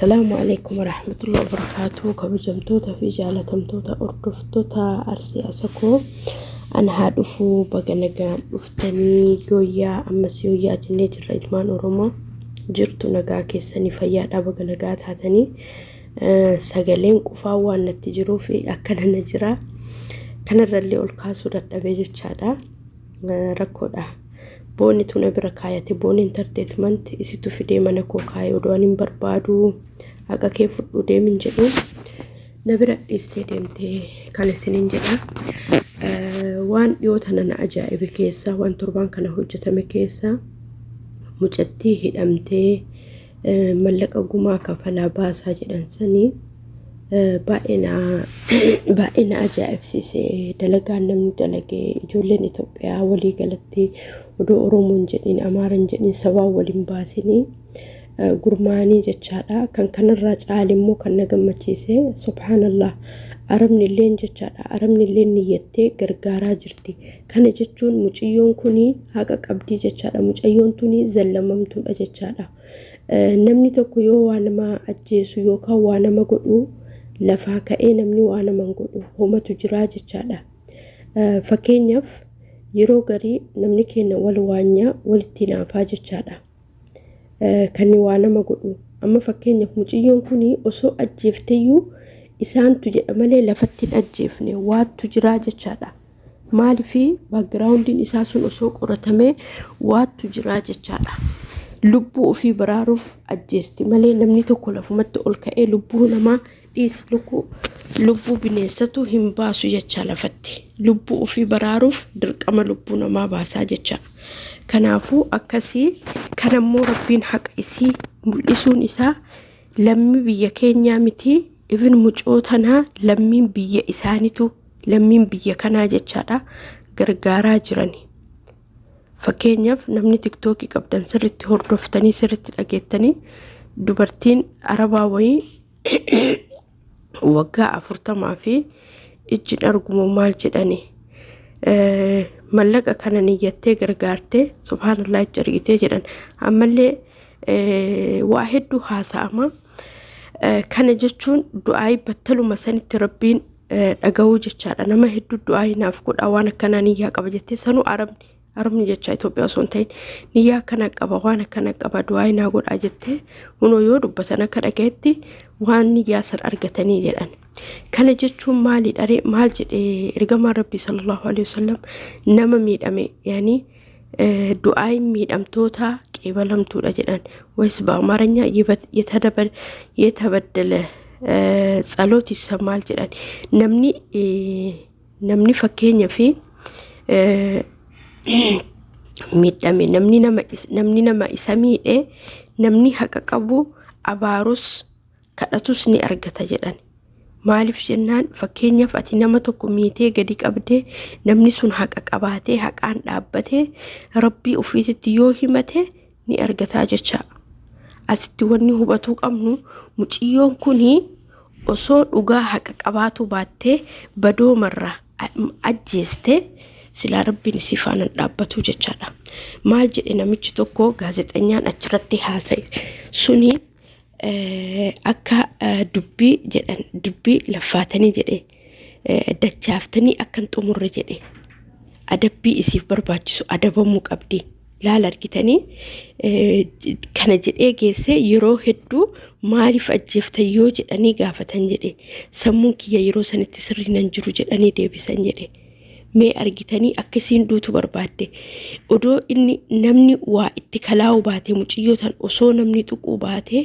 السلام عليكم ورحمة الله وبركاته. كبجمتوتا في جالتمتوتا أردفتوتا أرسي أسكو أنا هادفو بغنغان أفتني جويا أمس يويا جنيت الرئيتمان أورمو جرتو نغا كيساني فيادا بغنغات هاتني ساقلين قفاوا نتجرو في أكنا نجرا كان الرلي ألقاسو دادبيجو تشادا ركودا بوني تونا بركايتي بوني انترتيتمنت isitu fide mana ko kayo doanin barbadu aga ke fuddu de min jedo nabira istedemte kan sinin jeda wan yotana na ajaibi keessa wan turban kana hojjetame keessa mucatti hidamte mallaka guma kafala baasa jedan sani baina ajaib sise dalagaan namni dalage ijoolleen Itoophiyaa walii galatti odoo Oromoon jedhin Amaaran jedhin sabaa waliin baasini gurmaanii jechaadha kan kanarraa caalimmoo kan nagammachiise subhanallah arabni illeen jechaadha arabni illeen niyyattee gargaaraa jirti kana jechuun mucayyoon kuni haqa qabdii jechaadha mucayyoon tuni zallamamtuudha jechaadha namni tokko yoo waa nama ajjeesu yookaan waa nama godhu lafaa ka'ee namni waa nama godhu homatu jiraa jechaadha fakkeenyaaf yeroo garii namni keenya wal waanya walitti naafaa jechaadha kan waa nama godhu amma fakkeenyaaf mucayyoon kuni osoo ajjeefteeyyuu isaantu jedha malee lafatti ajjeefne waatu jiraa jechaadha maalifi backgroundin isaa sun osoo qoratamee waatu jiraa jechaadha lubbuu ofii baraaruuf ajjeesti malee namni tokko lafumatti ol ka'ee lubbuu namaa dhiis lubbuu bineensatu hin baasu jecha lafatti lubbuu ofii baraaruuf dirqama lubbuu namaa baasaa jecha kanaafuu akkasii kanammoo rabbiin haqa isii mul'isuun isaa lammi biyya keenyaa miti even mucootanaa lammiin biyya isaanitu lammiin biyya kanaa jechaadha gargaaraa jirani fakkeenyaaf namni TikTok qabdan sirriitti hordoftanii sirriitti dhageettanii dubartiin arabaa wayii waggaa 40 fi ijji argumu maal jedhani mallaqa kana niyyattee gargaarte subhanallah jargitee jedhan ammallee waa hedduu haasa'ama kana jechuun du'aa battaluma sanitti rabbiin dhaga'uu jechaadha nama hedduu du'aa naaf godha waan akkana niyyaa qaba jettee sanuu arabni jecha Itoophiyaa osoo hin ta'in niyyaa kana qaba waan akkana qaba du'aa naa godha jettee hunoo yoo dubbatan akka dhagayetti waan niyyaa san argatanii jedhan kana jechuun maali dharee maal jedhee ergamaan rabbii sallallahu alaihi wasallam nama miidhame yaani du'aa miidhamtoota qeebalamtuudha jedhan ወይስ በአማርኛ የተበደለ ጸሎት ይሰማል jedhan namni fakkeenya fi miidhame namni nama isa miidhe namni haqa qabu abaarus kadhatus ni argata jedhan maaliif jennaan fakkeenyaaf ati nama tokko miitee gadi qabdee namni sun haqa qabaatee haqaan dhaabbatee rabbii ofiisitti yoo himate ni argata jecha asitti wanni hubatuu qabnu mucayyoon kuni osoo dhugaa haqa qabaatu baattee badoo marra ajjeeste sila rabbiin sifaana dhaabbatu jechaadha maal jedhe namichi tokko gaazexenyaan achirratti haasa'e suni akka dubbii jedhan dubbii lafaatanii jedhe dachaaftanii akkan xumurre jedhe adabbii isiif barbaachisu adabamuu qabdi laal argitanii kana jedhee geesse yeroo hedduu maaliif ajjeeftan yoo jedhanii gaafatan jedhe sammuun kiyya yeroo sanitti sirriinan jiru jedhanii deebisan jedhe mee argitanii akkasiin duutu barbaadde odoo inni namni waa itti kalaa'u baate muciyyootan osoo namni tuquu baate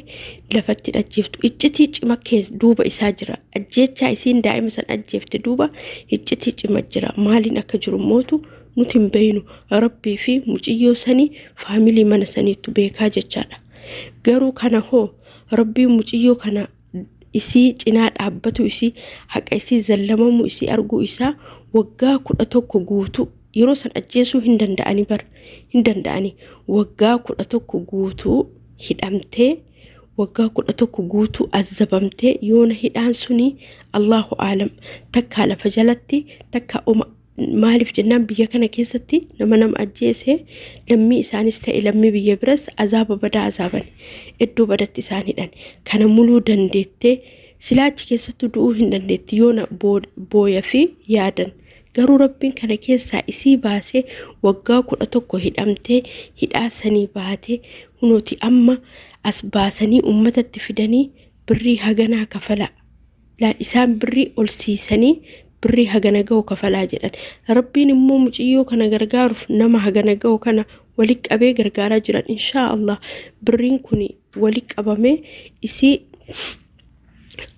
lafatti ajjeeftu iccitii cima keessa duuba isaa jira ajjeechaa isiin daa'ima san ajjeefte duuba iccitii cima jira maaliin akka jiru mootu nuti hin beeynu rabbii fi muciyyoo sanii faamilii mana saniitu beekaa jechaadha garuu kana hoo rabbii muciyyoo kana isii cinaa dhaabbatu isii haqa isii zallamamu isii arguu isaa waggaa 11 guutuu yeroo san ajjeesuu hin danda'ani waggaa 11 guutuu hidhamtee waggaa 11 guutuu azabamtee yoona hidhaan suni Allahu aalam takka lafa jalatti takka maaliif jennaan biyya kana keessatti nama ajjeese lammii isaanis ta'e lammii biyya biras azaaba badaa azaaban iddoo badatti isaaniidhaan kana muluu dandeettee silaachi keessatti du'uu hin dandeetti yoona booya fi yaadan garuu rabbiin kana keessaa isii baasee waggaa 11 hidhamtee hidhaasanii baatee hunooti amma as baasanii ummatatti fidanii birrii haganaa kafala laan isaan birrii ol siisanii birrii hagana ga'u kafalaa jedhan rabbiin immoo muciyyoo kana gargaaruuf nama hagana ga'u kana walitti qabee gargaaraa jiran inshaa Allah birriin kun walitti qabamee isii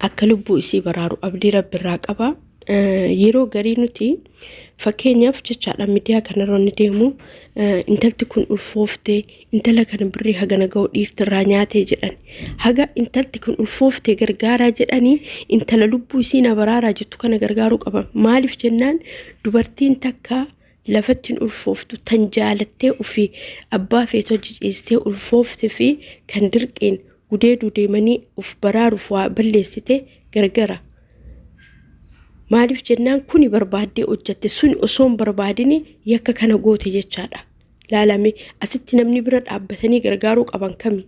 akka lubbuu isii baraaru abdii rabbiirraa qaba yeroo garii nuti fakkeenyaaf jechaadha miidiyaa kanarra ni deemu intalti kun ulfoofte intala kana birrii hagana ga'u dhiirtirraa nyaatee jedhan haga intalti kun ulfoofte gargaaraa jedhanii intala lubbuu isii na baraaraa jettu kana gargaaruu qaban maaliif jennaan dubartiin takka lafattiin ulfooftu tan jaalattee ofii abbaa feetoo jiciistee ulfoofte fi kan dirqiin gudeeduu deemanii uf baraaruuf waa balleessite gargara maaliif jennaan kuni barbaaddee hojjatte sun osoon barbaadini yakka kana goote jechaadha laalame asitti namni bira dhaabbatanii gargaaruu qaban kami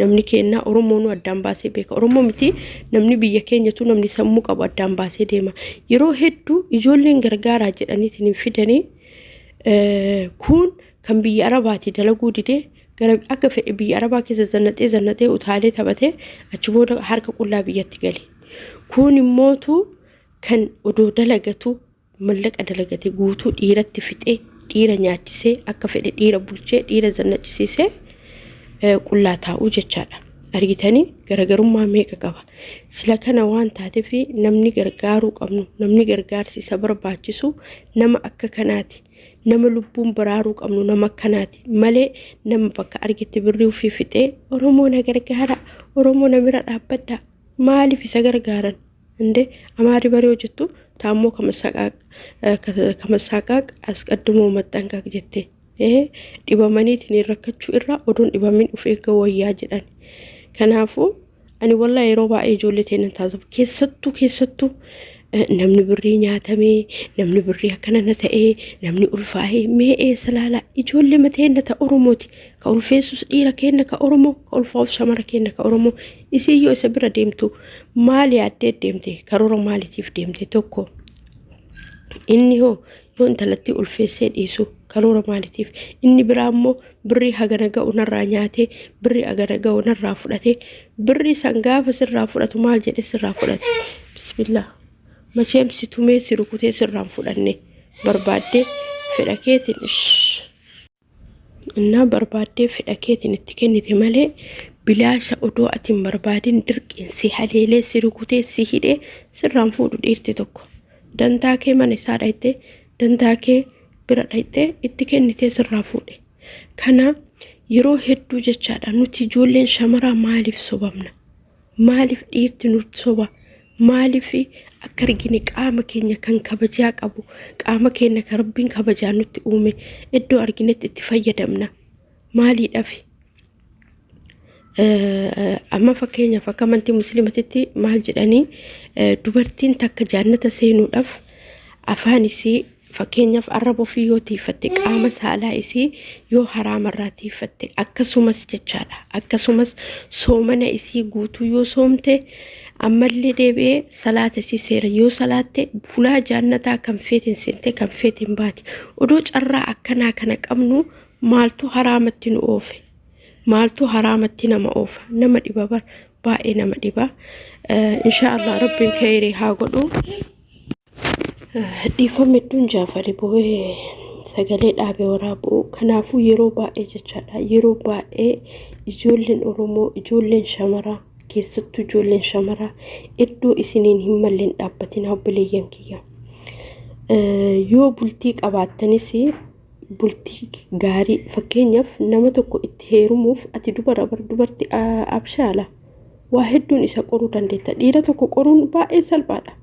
namni keenna Oromoon addaan baasee beeka Oromoo miti namni biyya keenyatu namni sammuu qabu addaan baasee deema yeroo hedduu ijoolleen gargaaraa jedhaniitiin fidanii kun kan biyya Arabaati dalaguu didee gara akka fedhe biyya Arabaa keessa zannatee utaalee taphatee achi booda harka qullaa biyyatti gale kun immootu kan odoo dalagatu mallaqa dalagate guutuu dhiiratti fixee dhiira nyaachisee akka fedhe dhiira bulchee dhiira zannachisiisee qullaa taa'uu jechaadha argitanii garagarummaa meeqa qaba sila kana waan taateef namni gargaaruu qabnu namni gargaarsi isa barbaachisu nama akka kanaati nama lubbuun baraaruu qabnu nama akkanaati malee nama bakka argitti birrii ofii fixee Oromoo na gargaara Oromoo na bira dhaabbadha maaliif isa gargaaran እንደ አማሪ በሬዎችቱ ታሞ ከመሳቃቅ አስቀድሞ መጠንቀቅ ጀቴ ዲበመኒት ንረከቹ ኢራ ኦዶን ዲበሚን ኡፌከ ወያ ጀዳን ከናፉ አኒ ወላሂ ሮባ ኤጆለቴን ታዘብ ከሰቱ namni birrii nyaatame namni birrii akkana ta'e namni ulfaahe mee salaala ijoollee mateena ta Oromooti ka ulfeessus dhiira keenya ka Oromoo ka ulfaaf shamara keenya ka Oromoo isiyyoo isa bira deemtu maali addee deemte karoora maaliitiif deemte tokko inni hoo yoo intalatti ulfeessee dhiisu karoora maaliitiif inni biraa immoo birrii hagana ga'u narraa nyaate birrii hagana ga'u narraa fudhate birrii sangaafa sirraa fudhatu maal jedhe sirraa fudhate bismillah Macam situme sirukute sirran fudanne barbaadde fedhakeetin inna barbaadde fedhakeetin itti kennite malee bilaasha odoo atin barbaadin dirqiin si haleelee sirukute si hidhe sirran fuudhu dhiirti tokko dantaa kee mana isaa dhayte dantaa kee bira dhayte itti kennite sirraa fuudhe kana yeroo hedduu jechaadha nuti ijoolleen shamaraa maaliif sobamna maaliif dhiirti nuti soba maaliif akka argine qaama keenya kan kabajaa qabu qaama keenya kan rabbiin kabajaa nutti uume iddoo arginetti itti fayyadamna maaliidhaaf amma fakkeenyaaf akka amantii musliimatitti maal jedhanii dubartiin takka jannata seenuudhaaf afaan isii fakkeenyaaf arraba ofii yoo tiifatte qaama saalaa isii yoo haraamarraa tiifatte akkasumas jechaadha akkasumas soomana isii guutuu yoo soomte ammallee deebi'ee salaata si seera yoo salaatte fulaa jannataa kan feetin seente kan feetin baati odoo carraa akkanaa kana qabnu maaltu haraamatti nu oofe maaltu haraamatti nama oofa nama dhiba baay'ee nama dhiba inshallah rabbiin khayrii haa godhu dhiifamedduun jaafari boo'ee sagalee dhaabee waraabuu kanaafuu yeroo baay'ee jechaadha yeroo baay'ee ijoolleen Oromoo ijoolleen shamaraa keessattuu ijoolleen shamaraa iddoo isiniin hin malleen dhaabbatinaa obboleeyyan kiyya yoo bultii qabaattanis bultii gaarii fakkeenyaaf nama tokko itti heerumuuf ati dubartii abshaala waa hedduun isa qoruu dandeetta dhiira tokko qoruun baay'ee salphaadha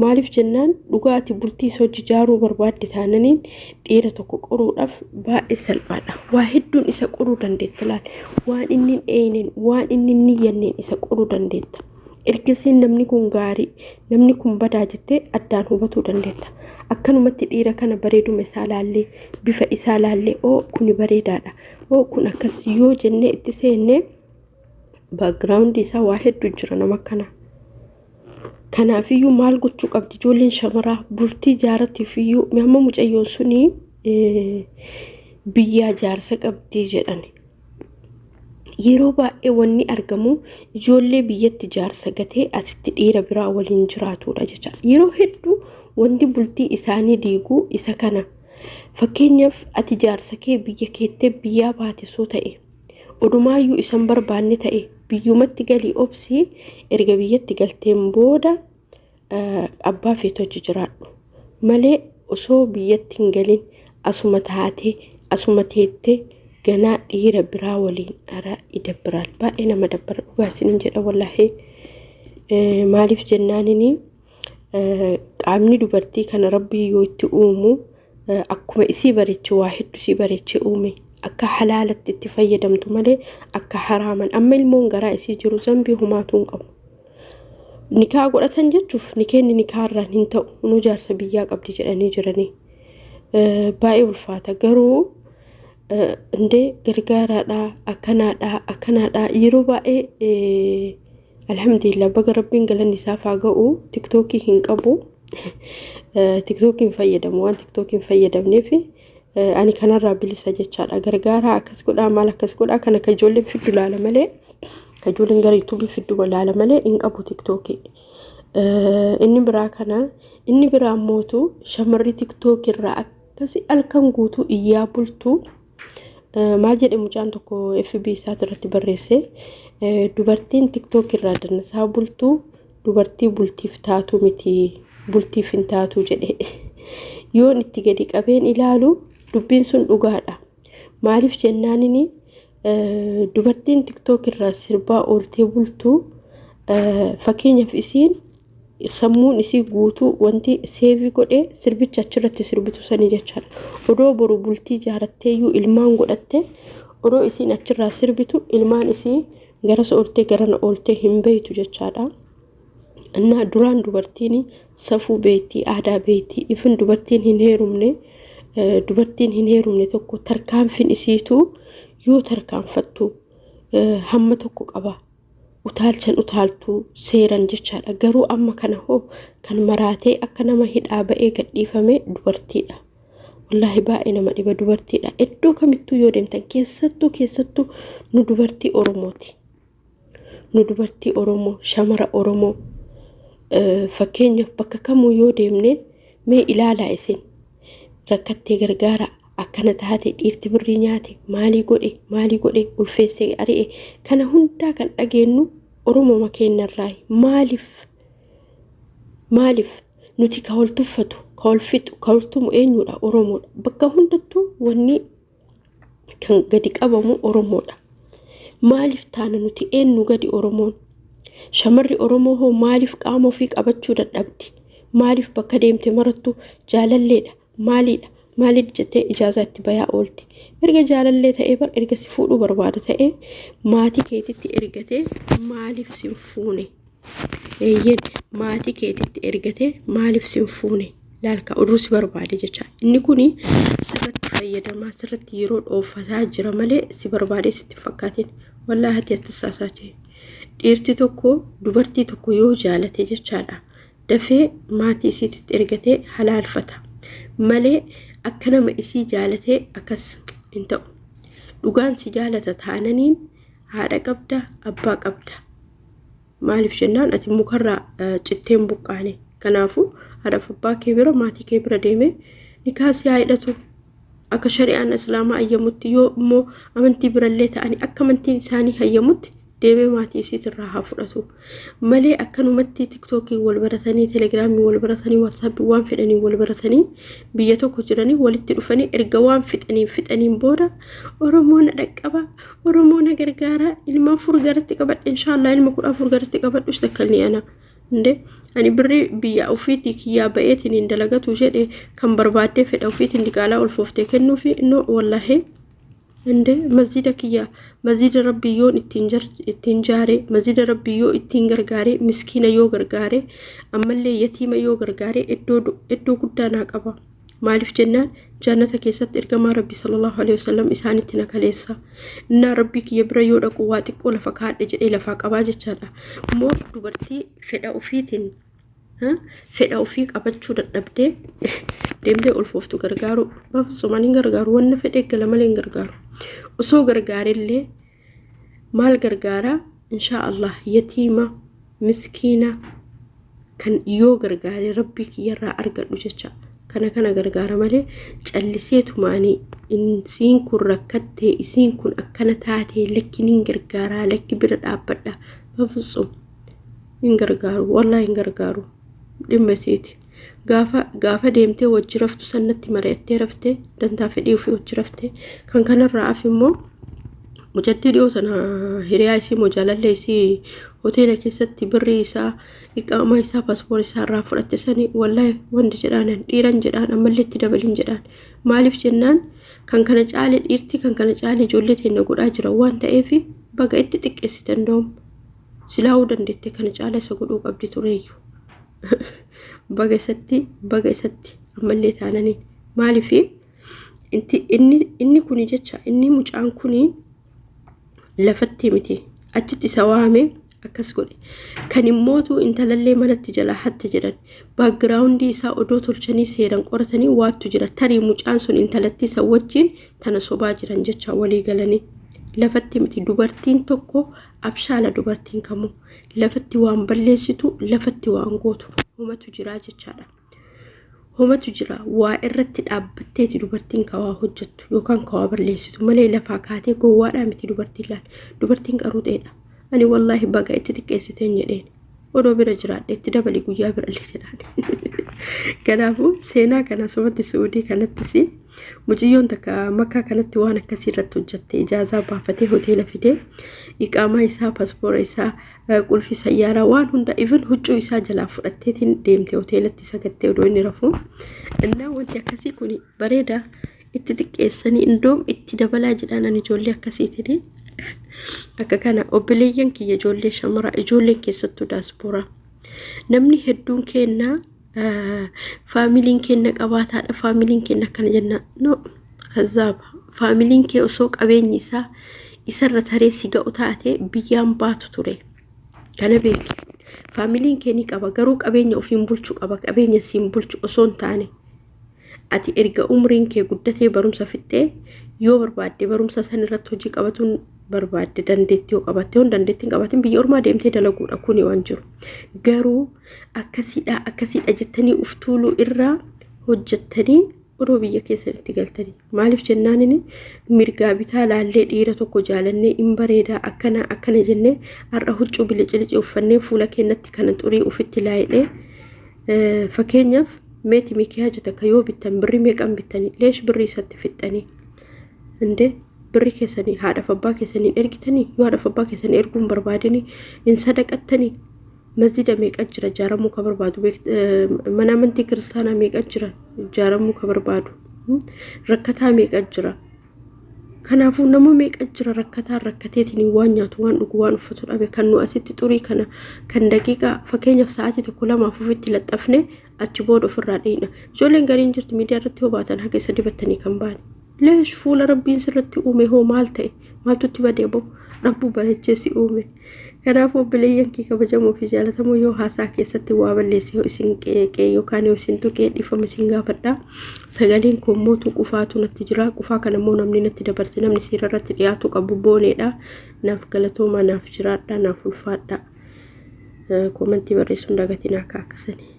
maaliif jennaan dhugaati bultii soo jijaaruu barbaadde taananiin dhiira tokko qoruudhaaf baay'ee salphaadha waa hedduun isa qoruu dandeetta laal waan inni eeynen waan inni niyyanneen isa qoruu dandeetta ergasiin namni kun gaarii namni kun badaa jettee addaan hubatuu dandeetta. Akkanumatti dhiira kana bareeduma isaa laallee bifa isaa laallee oo kuni bareedaadha oo kun akkas yoo jennee itti seennee background isaa waa hedduu jira nama kana. Kanaafiyyuu maal gochuu qabdi ijoolleen shamaraa bultii jaaratiifiyyuu amma mucayyoon suni biyyaa jaarsa qabdi jedhani. Yeroo baay'ee wanni argamu ijoollee biyyatti jaarsa gatee asitti dhiira biraa waliin jiraatudha jecha. Yeroo hedduu wanti bultii isaanii diiguu isa kana. Fakkeenyaaf ati jaarsa kee biyya keettee biyyaa baate soo ta'e odumaayyuu isan barbaanne ta'e biyyumatti galii obsii erga biyyatti galteen booda abbaa feetu jiraadhu malee osoo biyyatti hin galin asuma taatee asuma teettee ganaa dhiira biraa waliin ara idabbiral baay'ee nama dabbara dhugaa isinin jedha wallahi. Maaliif jennaanini qaamni dubartii kana rabbii yoo itti uumu akkuma isii bareechi waa hedduu isii bareechi uume akka halaalatti itti fayyadamtu malee akka haraaman amma ilmoon garaa isii jiru zambii humaatu hin qabu. Nikaa godhatan jechuuf nikeenni nikaarraan hin ta'u nu jaarsa biyyaa qabdi jedhanii jiranii baay'ee ulfaata garuu indee gargaaraadha akkanaadha yeroo baay'ee alhamdulillah baga rabbiin galanni isaa faaga'u tiktokii hin qabu. TikTokin fayyadamu waan TikTokin fayyadamneef ani kanarraa bilisa jechaadha. Gargaara akkas godhaa maal akkas godhaa kana ka ijoolleen fiddu laala malee ka ijoolleen gara YouTube fiddu laala malee hin qabu TikTokii. Inni biraa kana inni biraa mootu shamarri TikTok irraa akkasi alkan guutuu iyyaa bultu maal jedhe mucaan tokko FB isaati irratti barreesse dubartiin TikTok irraa dannasaa bultu dubartii bultiif taatu miti. Bultiif hin taatu jedhe yoon itti gadi qabeen ilaalu dubbiin sun dhugaadha. Maaliif jennaanini dubartiin TikTok irraa sirbaa ooltee bultu fakkeenyaaf isiin sammuun isii guutuu wanti seevi godhee sirbicha achirratti sirbitu sanii jechaadha. Odoo boru bultii jaaratteeyyuu ilmaan godhatte odoo isiin achirraa sirbitu ilmaan isii garas ooltee garana ooltee hin beeytu jechaadha. Anna duraan dubartiin safuu beetii aadaa beetii ifin dubartiin hin heerumne tokko tarkaanfin isiitu yoo tarkaanfattu hamma tokko qaba utaalchan utaaltu seeran jechaadha. Garuu amma kana hoo kan maraatee akka nama hidhaa ba'ee gadhiifame dubartiidha. Wallahi baay'ee nama dhiba dubartiidha. Iddoo kamittuu yoo deemtan keessattuu nu dubartii Oromooti. Nu dubartii Oromoo shamara Oromoo fakkeenyaaf bakka kamuu yoo deemne mee ilaalaa isin rakkattee gargaara akkana taate dhiirti birrii nyaate maalii godhe ulfeessee ari'e kana hundaa kan dhageenyu Oromoo keenyarraa maaliif nuti ka wal tuffatu ka wal fixu ka wal eenyudha Oromoodha. Bakka hundattuu wanni kan gadi qabamu Oromoodha. Maaliif taana nuti eenyu gadi Oromoon? Shamarri Oromoo hoo maaliif qaama ofii qabachuu dadhabdi? Maaliif bakka deemte marattu jaalalleedha? Maaliif jettee ijaazaa itti bayaa oolti? Erga jaalallee ta'ee bar erga si fuudhuu barbaada ta'ee maatii keetitti ergatee maaliif sin fuune? Maatii keetitti ergatee maaliif sin fuune? Laalka oduu si barbaade jecha. Inni kuni sirratti fayyadamaa sirratti yeroo dhooffataa jira malee si barbaadee sitti fakkaatiin wallahi ati attisaasaati. Dhiirti tokko dubartii tokko yoo jaalate jechaadha dafee maatii isiitti ergatee halaalfata malee akka nama isii jaalatee akkas hin ta'u. Dhugaan si jaalata taananiin haadha qabda abbaa qabda. Maaliif jennaan ati mukarraa citteen buqqaane kanaafuu haadha abbaa kee bira maatii kee bira deemee nikaa si haa hidhatu akka shari'aan islaamaa hayyamutti yoo immoo amantii birallee ta'anii akka amantiin isaanii hayyamutti deemee maatii isiitirraa haa fudhatu malee akkanumatti TikTokii wal baratanii Telegiraamii wal baratanii WhatsAppii waan fedhanii wal baratanii biyya tokko jiranii walitti dhufanii erga waan fixaniin booda Oromoon dhaqqaba Oromoon gargaara ilma afur garatti qabadhe inshallah ilma 14 garatti qabadhu istakkalni ana inde ani birri biyya ofiitii kiyyaa ba'eetiin hin dalagatu jedhe kan barbaadde fedha ofiitiin diqaalaa ulfooftee kennuufi no wallahi عند مسجدك يا مسجد ربي يون التنجاري مسجد ربي يو التنجرجاري مسكين يو جرجاري أما اللي يتيم يو جرجاري إدو قدانا قبا مالف جنان جنتك يسد إرجما ربي صلى الله عليه وسلم إسانتنا كليسا إن ربك يبرى يو قواتك ولا فكاد إجل إلى فكاباجة شلا مو دبرتي فدا أفيتين fedha ofii qabachuu dadhabdee deemtee ulfooftu gargaaru bafsumaan hin gargaaru wanna fedhe gala malee hin gargaaru osoo gargaarillee maal gargaara insha Allah yatiima miskiina kan yoo gargaare rabbi kiyyarraa argadhu jecha kana gargaara malee calliseetumaanii isiin kun rakkattee isiin kun akkana taatee lakkin hin gargaaraa lakki bira dhaabbadha bafsum hin gargaaru wallahi hin gargaaru dhimma seeti gaafa deemtee wajji raftu sannatti mari'attee raftee dantaa fedhii ofii wajji raftee kan kanarraa af immoo mucattii dhiyoo sana hiriyaa isii moo jaalallee isii hoteela keessatti birrii isaa iqaamaa isaa paaspoortii isaa irraa fudhatte sanii wallahi wandi jedhaan dhiiran jedhaan ammallee itti dabalin jedhaan maaliif jennaan kan kana caale dhiirti kan kana caale ijoollee teenya godhaa jira waan ta'eef baga itti xiqqeessitan doom silaa'uu dandeette kana caala isa godhuu qabdi tureeyyu baga isatti ammallee taananii maaliif inni kuni jecha inni mucaan kuni lafatti miti achitti isa waame akkas godhe kan immootu intalallee manatti jala hatte jedhan backgroundii isaa odoo tolchanii seeran qoratanii waattu jira tarii mucaan sun intalatti isa wajjin tana sobaa jiran jecha walii galanii lafatti miti dubartiin tokko abshaala dubartiin kamuu lafatti waan balleessitu lafatti waan gootu homatu jira jechaadha homatu jira waa irratti dhaabbatteeti dubartiin kawaa hojjettu yookaan kawaa balleessitu malee lafaa kaatee gowwaadhaa miti dubartiin laal dubartiin qaruuxeedha ani wallahi baga itti xiqqeessiteen jedheen odoo bira jiraadhe itti dabali guyyaa bira illee kanaafuu seenaa kana somatti suudii kanattis muciyyoon takka makkaa kanatti waan akkasii irratti hojjette ijaazaa baafatee hoteela fidee iqaamaa isaa paaspoora isaa qulfii sayyaaraa waan hunda even huccuu isaa jalaa fudhatteetiin deemte hoteelatti sagattee odoo inni rafuu innaa wanti akkasii kun bareeda itti xiqqeessanii indoom itti dabalaa jedhaan ani ijoollee akkasiitiin akka kana obboleeyyan kiyya ijoollee shamaraa ijoolleen keessattuu daaspooraa namni hedduun kennaa faamiliin kenna qabaataadha faamiliin kenna kana jenna no kazaaba faamiliin kee osoo qabeenyi isaa isarra taree si ga'u taate biyyaan baatu ture kana beeki faamiliin kee ni qaba garuu qabeenya ofiin bulchu qaba qabeenya siin bulchu osoo hin taane ati erga umriin kee guddatee barumsa fixxee yoo barbaadde barumsa san irratti hojii qabatuun barbaadde dandeettii yoo qabatte hon dandeettiin qabatin biyya ormaa deemtee dalaguudha kuni waan jiru garuu akkasiidha jettanii uftuuluu irraa hojjettanii odoo biyya keessanitti galtanii maaliif jennaanini mirgaa bitaa laallee dhiira tokko jaalannee in bareedaa akkana jennee har'a huccuu bilicilici uffannee fuula keenyatti kana xurii ufitti laayidhee fakkeenyaaf meeti mikiyaa jeta yoo bittan birri meeqan bittanii leesh birri isatti fixxanii inde birri keessanii haadha abbaa keessanii ergitanii yoo haadha abbaa keessanii erguun barbaadanii in sadaqattanii masjida meeqa jira jaaramuu ka barbaadu mana amantii kiristaanaa meeqa jira jaaramuu ka barbaadu rakkataa meeqa jira kanaafuu nama meeqa jira rakkataa rakkateetiin waan nyaatu waan dhugu waan uffatu dhabe kan nu asitti xurii kana kan daqiiqaa fakkeenyaaf sa'aatii tokko lamaaf ufitti laxxafne achi booda ofirraa dhiina ijoolleen gariin jirti miidiyaa irratti hobaatan haga isa dibattanii kan baane leesh fuula rabbiin sirratti uume hoo maal ta'e maaltutti badee boo rabbuu bareecheessi uume kanaafuu obboleeyyan kee kabajamoo fi jaalatamuu yoo haasaa keessatti waa balleesse yoo isin qeeqee yookaan yoo isin tuqee dhiifama isin gaafadha sagaleen koo mootu qufaatu natti jira qufaa kana immoo namni natti dabarse namni siira irratti dhiyaatu qabu booneedha naaf galatooma naaf jiraadha naaf ulfaadha komentii barreessuun dagatiin akka akkasanii